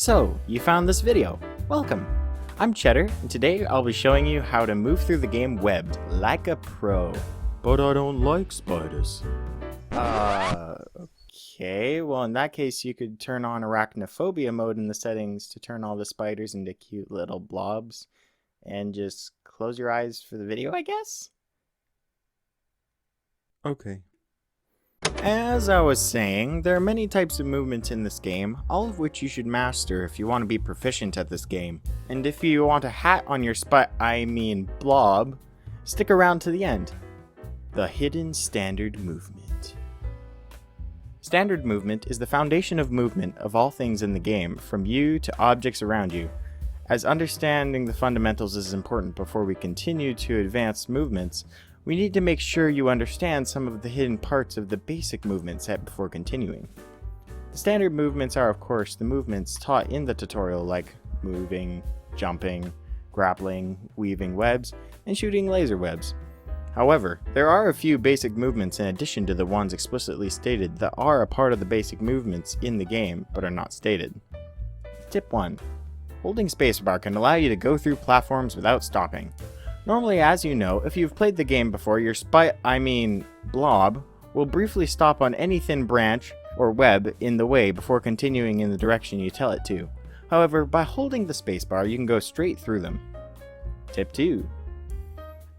So, you found this video. Welcome! I'm Cheddar, and today I'll be showing you how to move through the game webbed, like a pro. But I don't like spiders. Okay, well in that case you could turn on arachnophobia mode in the settings to turn all the spiders into cute little blobs, and just close your eyes for the video, I guess? Okay. As I was saying, there are many types of movements in this game, all of which you should master if you want to be proficient at this game. And if you want a hat on your blob, stick around to the end. The hidden standard movement. Standard movement is the foundation of movement of all things in the game, from you to objects around you. As understanding the fundamentals is important before we continue to advanced movements, we need to make sure you understand some of the hidden parts of the basic movement set before continuing. The standard movements are, of course, the movements taught in the tutorial, like moving, jumping, grappling, weaving webs, and shooting laser webs. However, there are a few basic movements in addition to the ones explicitly stated that are a part of the basic movements in the game, but are not stated. Tip 1. Holding spacebar can allow you to go through platforms without stopping. Normally, as you know, if you've played the game before, your blob will briefly stop on any thin branch or web in the way before continuing in the direction you tell it to. However, by holding the spacebar, you can go straight through them. Tip 2.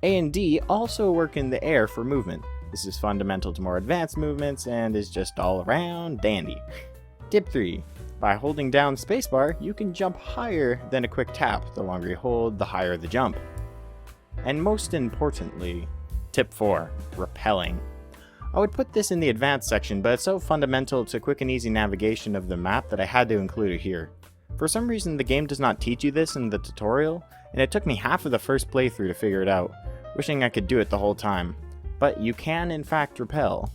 A and D also work in the air for movement. This is fundamental to more advanced movements and is just all around dandy. Tip 3. By holding down the spacebar, you can jump higher than a quick tap. The longer you hold, the higher the jump. And most importantly, tip 4, repelling. I would put this in the advanced section, but it's so fundamental to quick and easy navigation of the map that I had to include it here. For some reason the game does not teach you this in the tutorial, and it took me half of the first playthrough to figure it out, wishing I could do it the whole time. But you can in fact repel.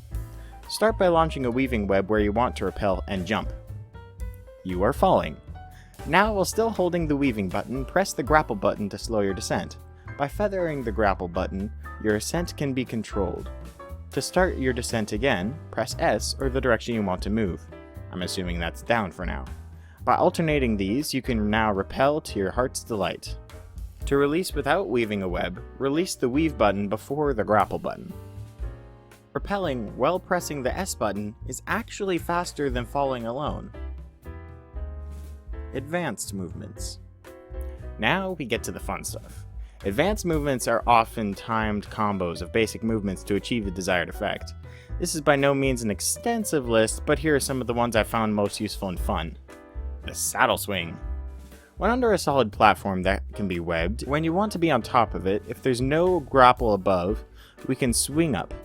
Start by launching a weaving web where you want to repel and jump. You are falling. Now, while still holding the weaving button, press the grapple button to slow your descent. By feathering the grapple button, your ascent can be controlled. To start your descent again, press S or the direction you want to move. I'm assuming that's down for now. By alternating these, you can now repel to your heart's delight. To release without weaving a web, release the weave button before the grapple button. Repelling while pressing the S button is actually faster than falling alone. Advanced movements. Now we get to the fun stuff. Advanced movements are often timed combos of basic movements to achieve the desired effect. This is by no means an extensive list, but here are some of the ones I found most useful and fun. The saddle swing. When under a solid platform that can be webbed, when you want to be on top of it, if there's no grapple above, we can swing up.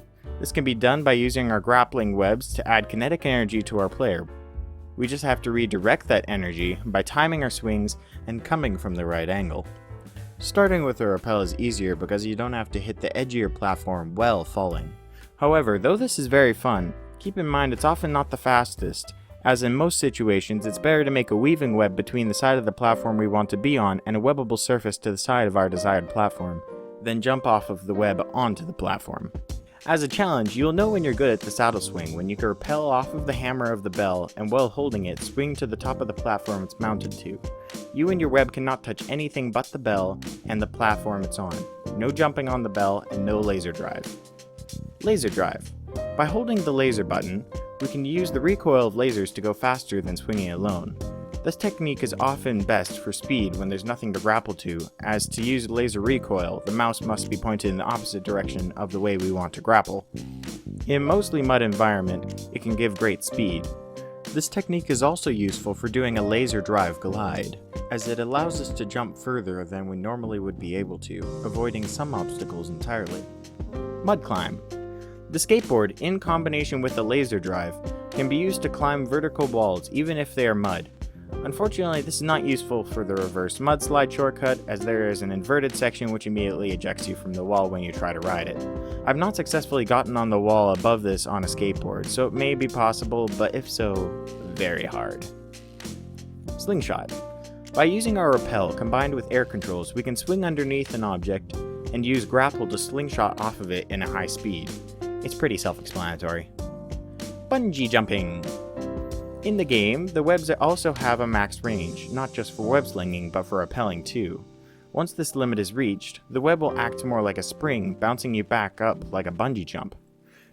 This can be done by using our grappling webs to add kinetic energy to our player. We just have to redirect that energy by timing our swings and coming from the right angle. Starting with a rappel is easier because you don't have to hit the edgier platform while falling. However, though this is very fun, keep in mind it's often not the fastest, as in most situations it's better to make a weaving web between the side of the platform we want to be on and a webbable surface to the side of our desired platform, then jump off of the web onto the platform. As a challenge, you'll know when you're good at the saddle swing when you can rappel off of the hammer of the bell and while holding it, swing to the top of the platform it's mounted to. You and your web cannot touch anything but the bell and the platform it's on. No jumping on the bell and no laser drive. Laser drive. By holding the laser button, we can use the recoil of lasers to go faster than swinging alone. This technique is often best for speed when there's nothing to grapple to, as to use laser recoil, the mouse must be pointed in the opposite direction of the way we want to grapple. In mostly mud environment, it can give great speed. This technique is also useful for doing a laser drive glide, as it allows us to jump further than we normally would be able to, avoiding some obstacles entirely. Mud climb. The skateboard, in combination with the laser drive, can be used to climb vertical walls even if they are mud. Unfortunately, this is not useful for the reverse mudslide shortcut, as there is an inverted section which immediately ejects you from the wall when you try to ride it. I've not successfully gotten on the wall above this on a skateboard, so it may be possible, but if so, very hard. Slingshot. By using our rappel combined with air controls, we can swing underneath an object and use grapple to slingshot off of it in a high speed. It's pretty self-explanatory. Bungee jumping. In the game, the webs also have a max range, not just for web slinging but for repelling too. Once this limit is reached, the web will act more like a spring, bouncing you back up like a bungee jump.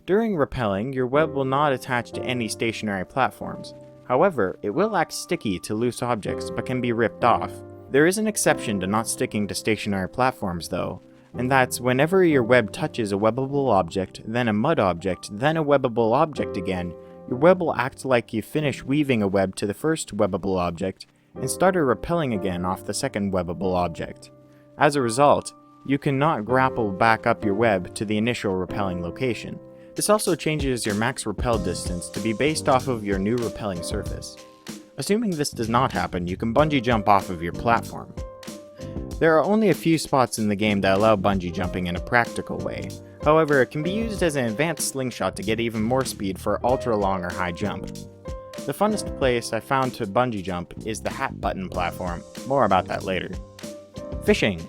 During repelling, your web will not attach to any stationary platforms. However, it will act sticky to loose objects but can be ripped off. There is an exception to not sticking to stationary platforms though, and that's whenever your web touches a webbable object, then a mud object, then a webbable object again, your web will act like you finish weaving a web to the first webbable object and started repelling again off the second webbable object. As a result, you cannot grapple back up your web to the initial repelling location. This also changes your max repel distance to be based off of your new repelling surface. Assuming this does not happen, you can bungee jump off of your platform. There are only a few spots in the game that allow bungee jumping in a practical way. However, it can be used as an advanced slingshot to get even more speed for ultra long or high jump. The funnest place I found to bungee jump is the hat button platform. More about that later. Fishing.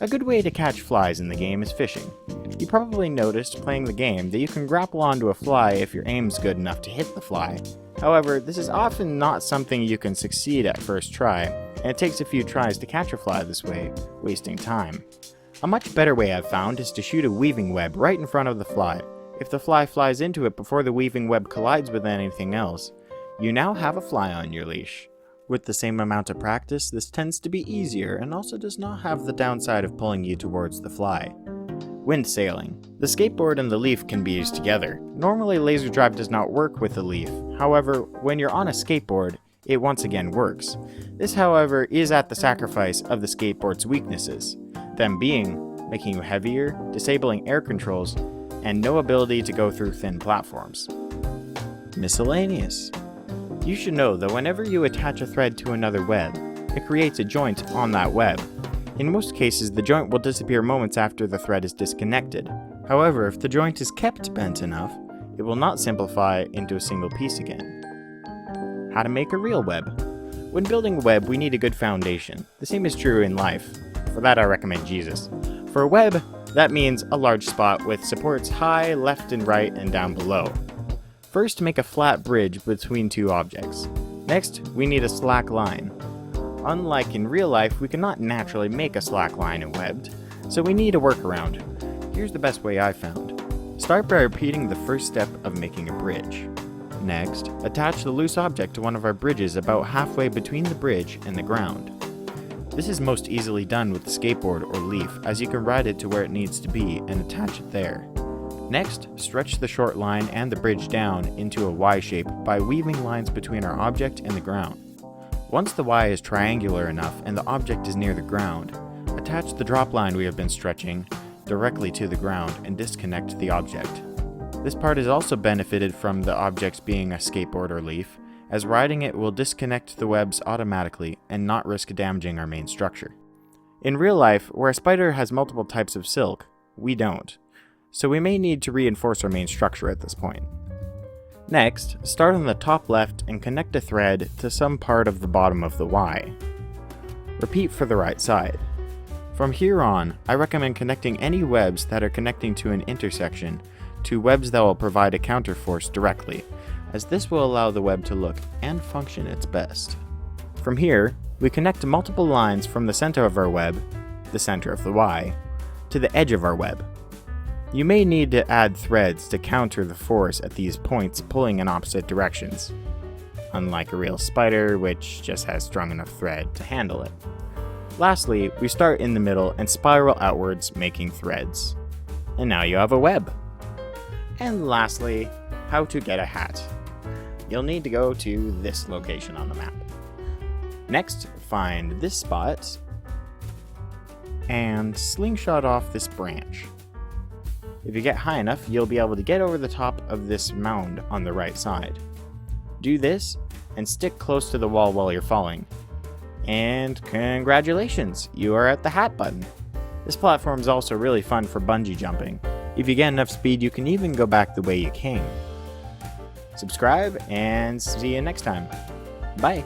A good way to catch flies in the game is fishing. You probably noticed playing the game that you can grapple onto a fly if your aim's good enough to hit the fly. However, this is often not something you can succeed at first try, and it takes a few tries to catch a fly this way, wasting time. A much better way I've found is to shoot a weaving web right in front of the fly. If the fly flies into it before the weaving web collides with anything else, you now have a fly on your leash. With the same amount of practice, this tends to be easier and also does not have the downside of pulling you towards the fly. Wind sailing. The skateboard and the leaf can be used together. Normally laser drive does not work with the leaf, however, when you're on a skateboard, it once again works. This, however, is at the sacrifice of the skateboard's weaknesses, them being making you heavier, disabling air controls, and no ability to go through thin platforms. Miscellaneous. You should know that whenever you attach a thread to another web, it creates a joint on that web. In most cases, the joint will disappear moments after the thread is disconnected. However, if the joint is kept bent enough, it will not simplify into a single piece again. How to make a real web. When building a web, we need a good foundation. The same is true in life. For that, I recommend Jesus. For a web, that means a large spot with supports high, left and right, and down below. First, make a flat bridge between two objects. Next, we need a slack line. Unlike in real life, we cannot naturally make a slack line in webbed, so we need a workaround. Here's the best way I found. Start by repeating the first step of making a bridge. Next, attach the loose object to one of our bridges about halfway between the bridge and the ground. This is most easily done with the skateboard or leaf, as you can ride it to where it needs to be and attach it there. Next, stretch the short line and the bridge down into a Y shape by weaving lines between our object and the ground. Once the Y is triangular enough and the object is near the ground, attach the drop line we have been stretching directly to the ground and disconnect the object. This part is also benefited from the object being a skateboard or leaf, as riding it will disconnect the webs automatically and not risk damaging our main structure. In real life, where a spider has multiple types of silk, we don't, so we may need to reinforce our main structure at this point. Next, start on the top left and connect a thread to some part of the bottom of the Y. Repeat for the right side. From here on, I recommend connecting any webs that are connecting to an intersection to webs that will provide a counterforce directly, as this will allow the web to look and function its best. From here, we connect multiple lines from the center of our web, the center of the Y, to the edge of our web. You may need to add threads to counter the force at these points pulling in opposite directions, unlike a real spider which just has strong enough thread to handle it. Lastly, we start in the middle and spiral outwards, making threads. And now you have a web. And lastly, how to get a hat. You'll need to go to this location on the map. Next, find this spot and slingshot off this branch. If you get high enough, you'll be able to get over the top of this mound on the right side. Do this and stick close to the wall while you're falling. And congratulations, you are at the hat button. This platform is also really fun for bungee jumping. If you get enough speed, you can even go back the way you came. Subscribe and see you next time. Bye.